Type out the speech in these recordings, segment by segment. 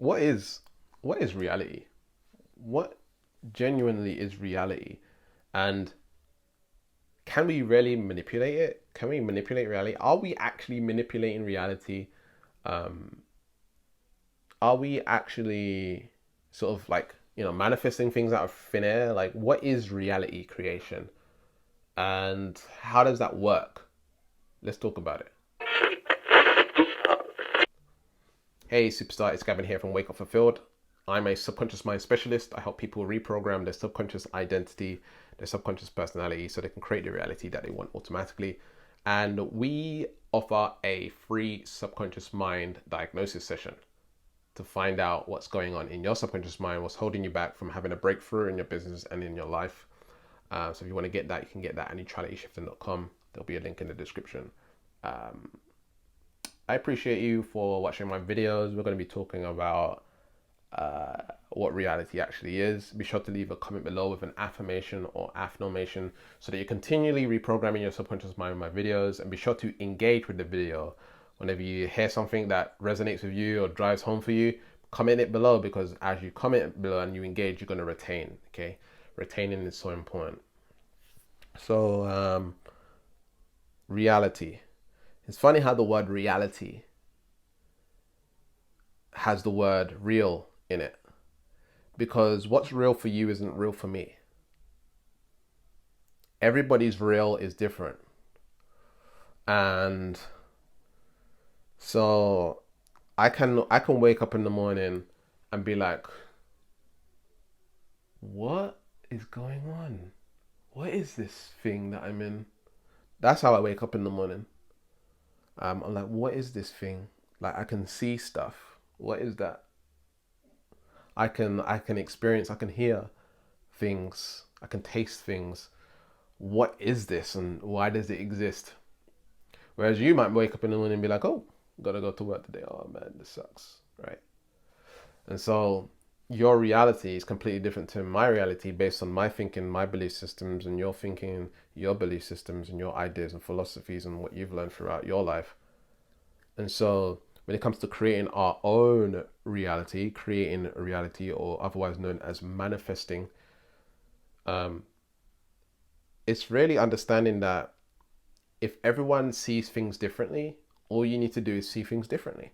what is what is reality? What genuinely is reality? And can we really manipulate it? Can we manipulate reality? Are we actually manipulating reality? Um, are we actually sort of like, manifesting things out of thin air? Like, what is reality creation? And how does that work? Let's talk about it. Hey, superstar, it's Gavin here from Wake Up Fulfilled. I'm a subconscious mind specialist. I help people reprogram their subconscious identity, their subconscious personality, so they can create the reality that they want automatically. And we offer a free subconscious mind diagnosis session to find out what's going on in your subconscious mind, what's holding you back from having a breakthrough in your business and in your life. So if you want to get that, you can get that at neutralityshifting.com. There'll be a link in the description. Um, I appreciate you for watching my videos. We're going to be talking about what reality actually is. Be sure to leave a comment below with an affirmation or affirmation so that you're continually reprogramming your subconscious mind with my videos. And be sure to engage with the video. Whenever you hear something that resonates with you or drives home for you, comment it below, because as you comment below and you engage, you're going to retain. Okay, retaining is so important. So reality. It's funny how the word reality has the word real in it, because what's real for you isn't real for me. Everybody's real is different. And so I can wake up in the morning and be like, what is going on? What is this thing that I'm in? That's how I wake up in the morning. I'm like, what is this thing? Like, I can see stuff. What is that? I can experience, I can hear things, I can taste things. What is this and why does it exist? Whereas you might wake up in the morning and be like, oh, gotta go to work today. Oh man, this sucks, right? And so your reality is completely different to my reality based on my thinking, my belief systems, and your thinking, your belief systems, and your ideas and philosophies and what you've learned throughout your life. And so when it comes to creating our own reality, creating a reality, or otherwise known as manifesting, um, it's really understanding that if everyone sees things differently, all you need to do is see things differently.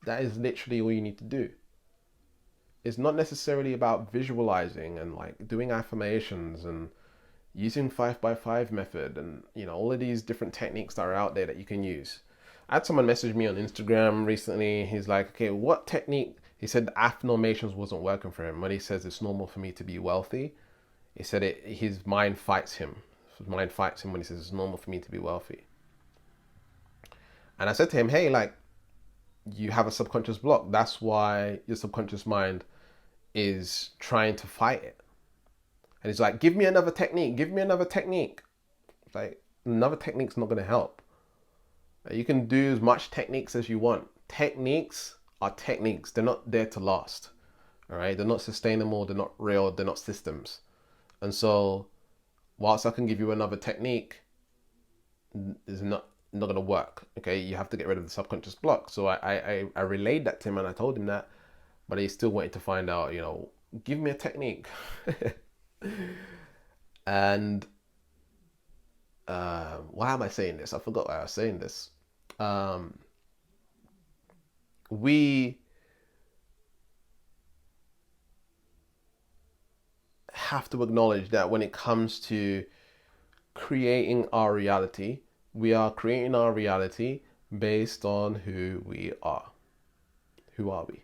That is literally all you need to do. It's not necessarily about visualizing and like doing affirmations and using 5x5 method and all of these different techniques that are out there that you can use. I had someone message me on Instagram recently. He's like, okay, what technique? He said affirmations wasn't working for him. When he says it's normal for me to be wealthy, he said his mind fights him. His mind fights him when he says it's normal for me to be wealthy. And I said to him, hey, like, you have a subconscious block. That's why your subconscious mind is trying to fight it. And he's like, give me another technique. Give me another technique. Like, another technique's not going to help. You can do as much techniques as you want. Techniques are techniques. They're not there to last. All right. They're not sustainable. They're not real. They're not systems. And so whilst I can give you another technique, is not going to work. Okay. You have to get rid of the subconscious block. So I relayed that to him and I told him that, but he still wanted to find out, give me a technique. And why am I saying this? I forgot why I was saying this. We have to acknowledge that when it comes to creating our reality, we are creating our reality based on who we are. Who are we?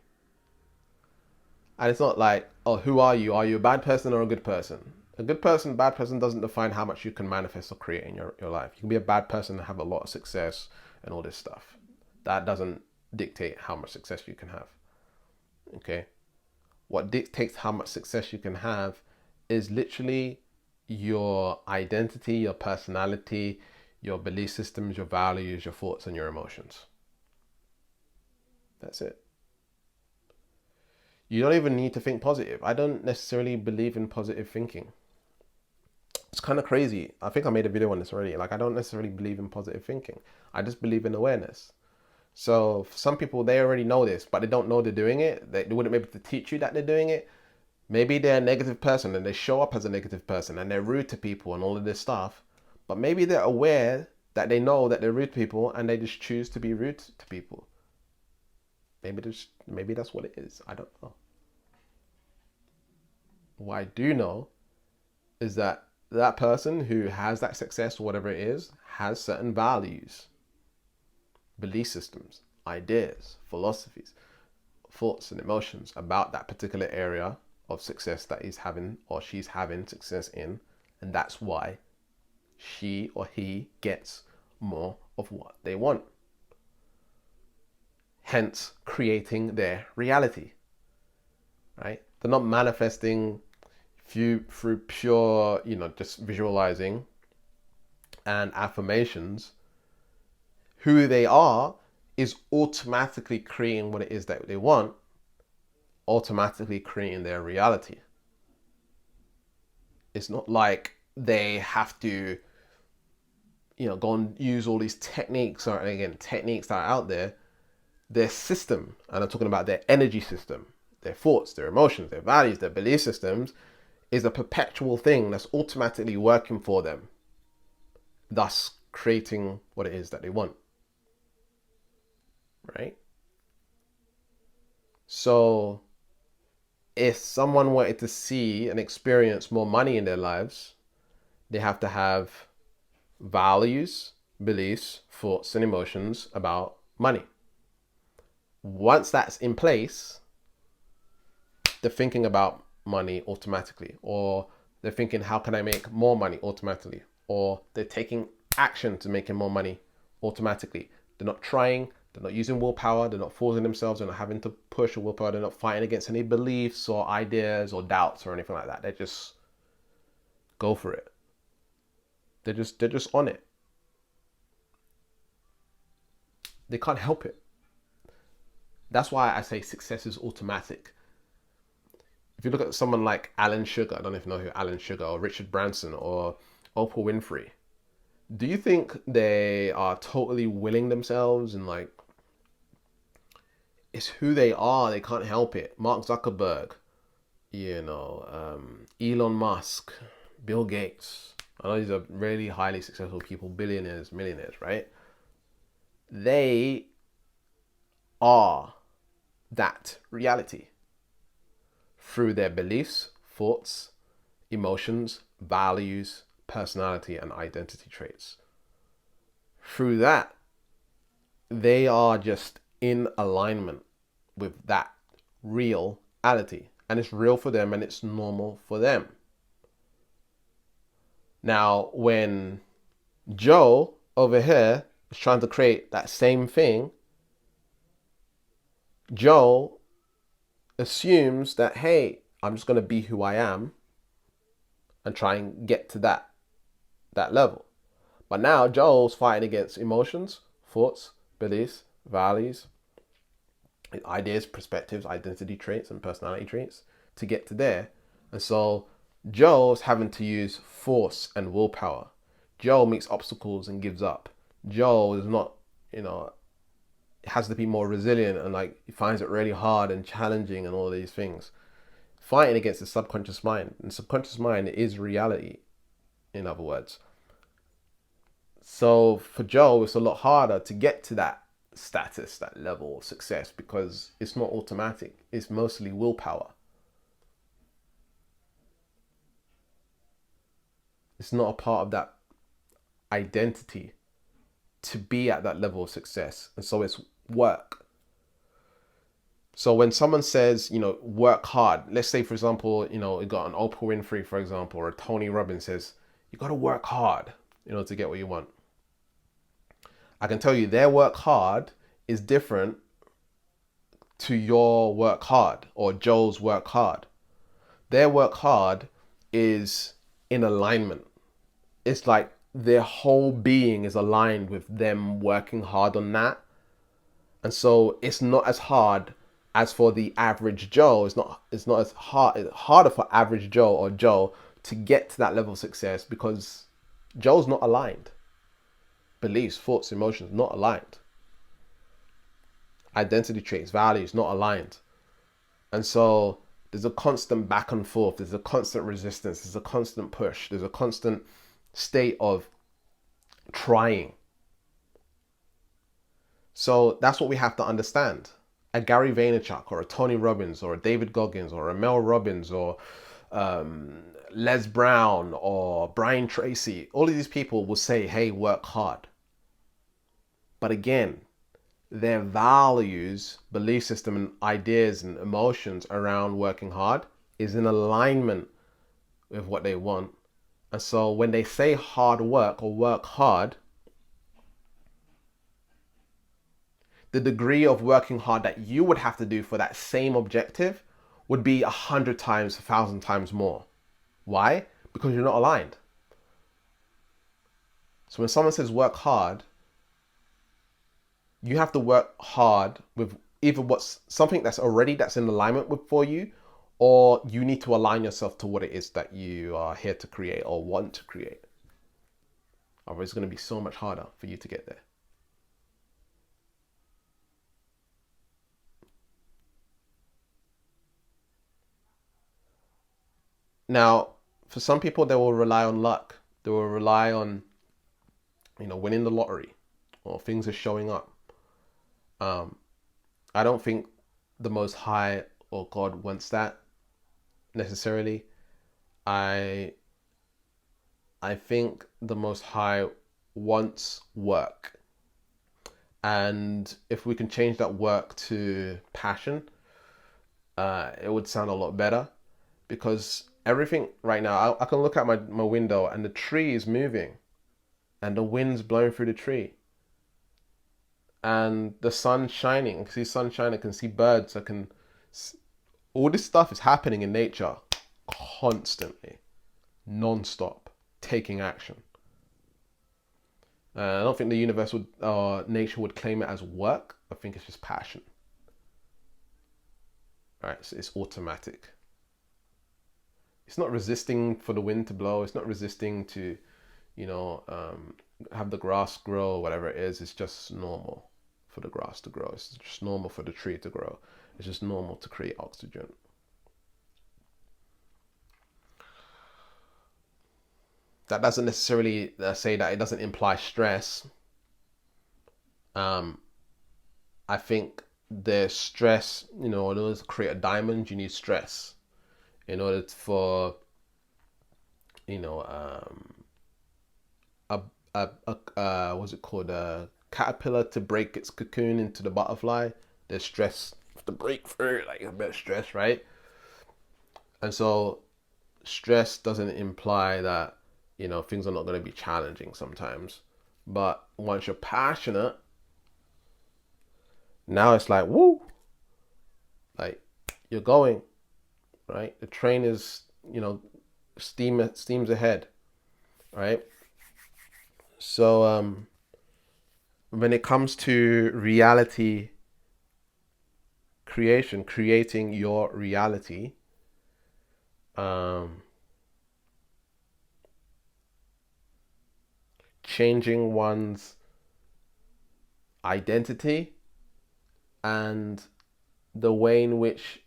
And it's not like, oh, who are you? Are you a bad person or a good person? A good person, bad person doesn't define how much you can manifest or create in your life. You can be a bad person and have a lot of success and all this stuff. That doesn't dictate how much success you can have. Okay? What dictates how much success you can have is literally your identity, your personality, your belief systems, your values, your thoughts, and your emotions. That's it. You don't even need to think positive. I don't necessarily believe in positive thinking. It's kind of crazy. I think I made a video on this already. Like, I don't necessarily believe in positive thinking. I just believe in awareness. So for some people, they already know this, but they don't know they're doing it. They wouldn't be able to teach you that they're doing it. Maybe they're a negative person and they show up as a negative person and they're rude to people and all of this stuff. But maybe they're aware that they know that they're rude to people and they just choose to be rude to people. Maybe that's what it is. I don't know. What I do know is that that person who has that success or whatever it is has certain values, belief systems, ideas, philosophies, thoughts and emotions about that particular area of success that he's having or she's having success in. And that's why she or he gets more of what they want. Hence creating their reality, right? They're not manifesting through pure, just visualizing and affirmations. Who they are is automatically creating what it is that they want, automatically creating their reality. It's not like they have to, go and use all these techniques, or again, techniques that are out there. Their system, and I'm talking about their energy system, their thoughts, their emotions, their values, their belief systems, is a perpetual thing that's automatically working for them, thus creating what it is that they want. Right? So if someone wanted to see and experience more money in their lives, they have to have values, beliefs, thoughts, and emotions about money. Once that's in place, they're thinking about money automatically, or they're thinking, how can I make more money automatically? Or they're taking action to making more money automatically. They're not trying, they're not using willpower, they're not forcing themselves, they're not having to push a willpower, they're not fighting against any beliefs or ideas or doubts or anything like that. They just go for it. They're just on it. They can't help it. That's why I say success is automatic. If you look at someone like Alan Sugar, I don't know if you know who Alan Sugar, or Richard Branson, or Oprah Winfrey, do you think they are totally willing themselves and like, it's who they are, they can't help it? Mark Zuckerberg, Elon Musk, Bill Gates, I know these are really highly successful people, billionaires, millionaires, right? They are that reality through their beliefs, thoughts, emotions, values, personality, and identity traits. Through that, they are just in alignment with that reality, and it's real for them and it's normal for them. Now, when Joe over here is trying to create that same thing, Joe assumes that, hey, I'm just going to be who I am and try and get to that level. But now Joel's fighting against emotions, thoughts, beliefs, values, ideas, perspectives, identity traits, and personality traits to get to there. And so Joel's having to use force and willpower. Joel meets obstacles and gives up. Joel is not, has to be more resilient, and like he finds it really hard and challenging and all these things. Fighting against the subconscious mind. And subconscious mind is reality, in other words. So for Joe, it's a lot harder to get to that status, that level of success, because it's not automatic. It's mostly willpower. It's not a part of that identity to be at that level of success. And so it's work. So when someone says, work hard, let's say, for example, you got an Oprah Winfrey, for example, or Tony Robbins says, you got to work hard, to get what you want. I can tell you their work hard is different to your work hard or Joel's work hard. Their work hard is in alignment. It's like their whole being is aligned with them working hard on that. And so it's not as hard as for the average Joe. It's not as hard. It's harder for average Joe or Joe to get to that level of success because Joe's not aligned. Beliefs, thoughts, emotions, not aligned. identity traits, values, not aligned. And so there's a constant back and forth. There's a constant resistance. There's a constant push. There's a constant state of trying. So that's what we have to understand. A Gary Vaynerchuk or a Tony Robbins or a David Goggins or a Mel Robbins or Les Brown or Brian Tracy, all of these people will say, hey, work hard. But again, their values, belief system, and ideas and emotions around working hard is in alignment with what they want. And so when they say hard work or work hard, the degree of working hard that you would have to do for that same objective would be 100 times, 1,000 times more. Why? Because you're not aligned. So when someone says work hard, you have to work hard with either what's something that's in alignment with for you, or you need to align yourself to what it is that you are here to create or want to create. Otherwise, it's going to be so much harder for you to get there. Now, for some people, they will rely on luck. They will rely on, winning the lottery or things are showing up. I don't think the Most High or God wants that necessarily. I think the Most High wants work. And if we can change that work to passion, it would sound a lot better, because everything right now, I can look out my window and the tree is moving and the wind's blowing through the tree. And the sun's shining. I can see sunshine. I can see birds. All this stuff is happening in nature constantly, non-stop, taking action. I don't think the universe nature would claim it as work. I think it's just passion. Right? So it's automatic. It's not resisting for the wind to blow. It's not resisting to, have the grass grow, whatever it is. It's just normal for the grass to grow. It's just normal for the tree to grow. It's just normal to create oxygen. That doesn't necessarily say that it doesn't imply stress. I think there's stress, in order to create a diamond, you need stress. In order for, what's it called? A caterpillar to break its cocoon into the butterfly, there's stress to break through, like a bit of stress, right? And so stress doesn't imply that, things are not going to be challenging sometimes. But once you're passionate, now it's like, woo, like you're going, right? The train is, steams ahead, right? So when it comes to reality creation, creating your reality, changing one's identity and the way in which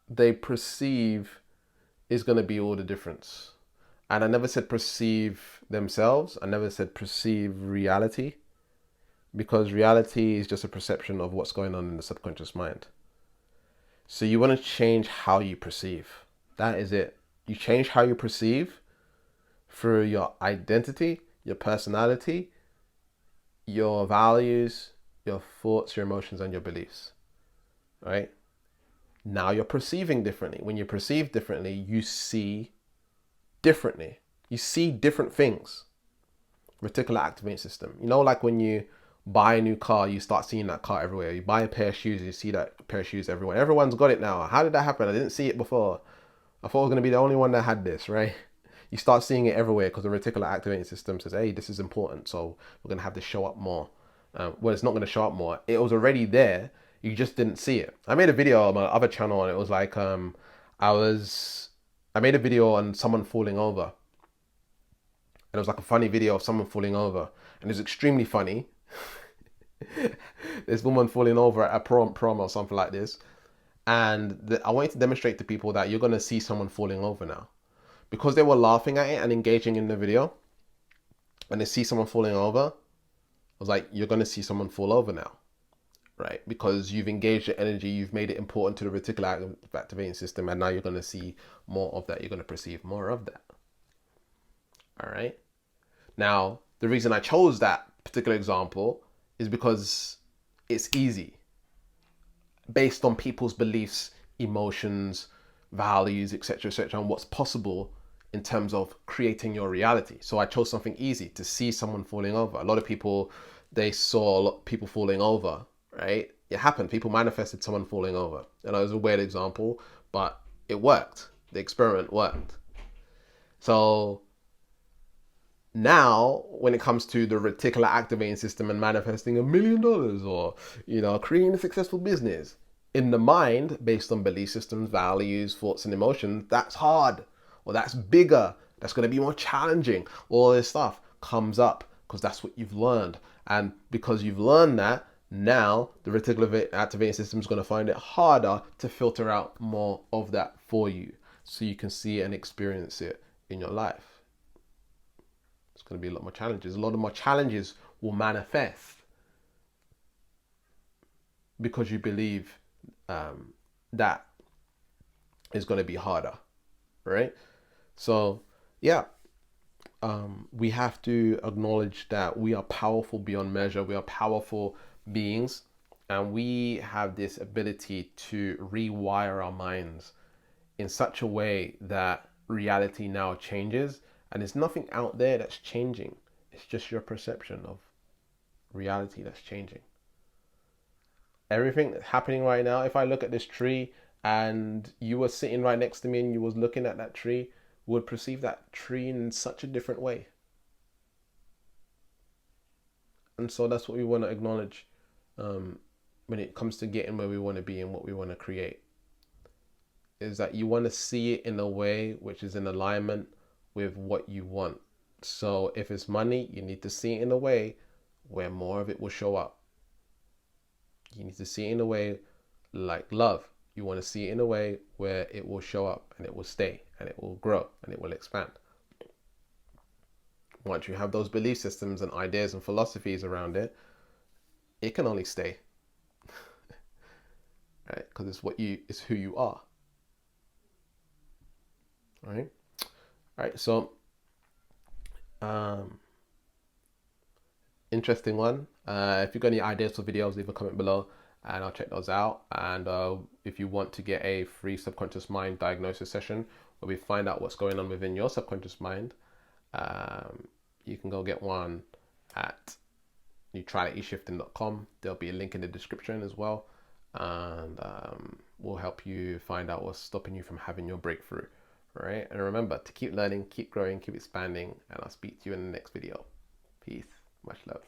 they perceive is going to be all the difference. And I never said perceive themselves. I never said perceive reality, because reality is just a perception of what's going on in the subconscious mind. So you want to change how you perceive. That is it. You change how you perceive through your identity, your personality, your values, your thoughts, your emotions, and your beliefs. Right? Now you're perceiving differently. When you perceive differently, you see differently. You see different things. Reticular activating system. Like when you buy a new car, you start seeing that car everywhere. You buy a pair of shoes, you see that pair of shoes everywhere. Everyone's got it now. How did that happen? I didn't see it before. I thought I was going to be the only one that had this, right? You start seeing it everywhere because the reticular activating system says, hey, this is important, so we're going to have this show up more. Well, it's not going to show up more. It was already there. You just didn't see it. I made a video on my other channel, and it was like, I made a video on someone falling over. And it was like a funny video of someone falling over. And it was extremely funny. This woman falling over at a prom or something like this. And I wanted to demonstrate to people that you're going to see someone falling over now. Because they were laughing at it and engaging in the video, and they see someone falling over, I was like, you're going to see someone fall over now, right? Because you've engaged the energy, you've made it important to the reticular activating system, and now you're going to see more of that. You're going to perceive more of that. All right. Now, the reason I chose that particular example is because it's easy based on people's beliefs, emotions, values, etc., and what's possible in terms of creating your reality. So I chose something easy, to see someone falling over. A lot of people, they saw a lot of people falling over, right? It happened. People manifested someone falling over. And it was a weird example, but it worked. The experiment worked. So now, when it comes to the reticular activating system and manifesting $1 million or, creating a successful business, in the mind, based on belief systems, values, thoughts, and emotions, that's hard, or that's bigger, that's going to be more challenging. All this stuff comes up because that's what you've learned. And because you've learned that, now the reticular activating system is going to find it harder to filter out more of that for you, so you can see and experience it in your life. It's going to be a lot more challenges. A lot of more challenges will manifest because you believe that is going to be harder, right? So, yeah, we have to acknowledge that we are powerful beyond measure. We are powerful beings, and we have this ability to rewire our minds in such a way that reality now changes. And there's nothing out there that's changing. It's just your perception of reality that's changing. Everything that's happening right now, if I look at this tree and you were sitting right next to me and you was looking at that tree, would perceive that tree in such a different way. And so that's what we want to acknowledge when it comes to getting where we want to be and what we want to create. Is that you want to see it in a way which is in alignment with what you want. So if it's money, you need to see it in a way where more of it will show up. You need to see it in a way like love. You want to see it in a way where it will show up and it will stay and it will grow and it will expand. Once you have those belief systems and ideas and philosophies around it, it can only stay. Right? Because it's who you are. Right? Right, so interesting one. If you've got any ideas for videos, leave a comment below and I'll check those out. And if you want to get a free subconscious mind diagnosis session where we find out what's going on within your subconscious mind, you can go get one at neutralityshifting.com. There'll be a link in the description as well, and we'll help you find out what's stopping you from having your breakthrough. Right, and remember to keep learning, keep growing, keep expanding, and I'll speak to you in the next video. Peace, much love.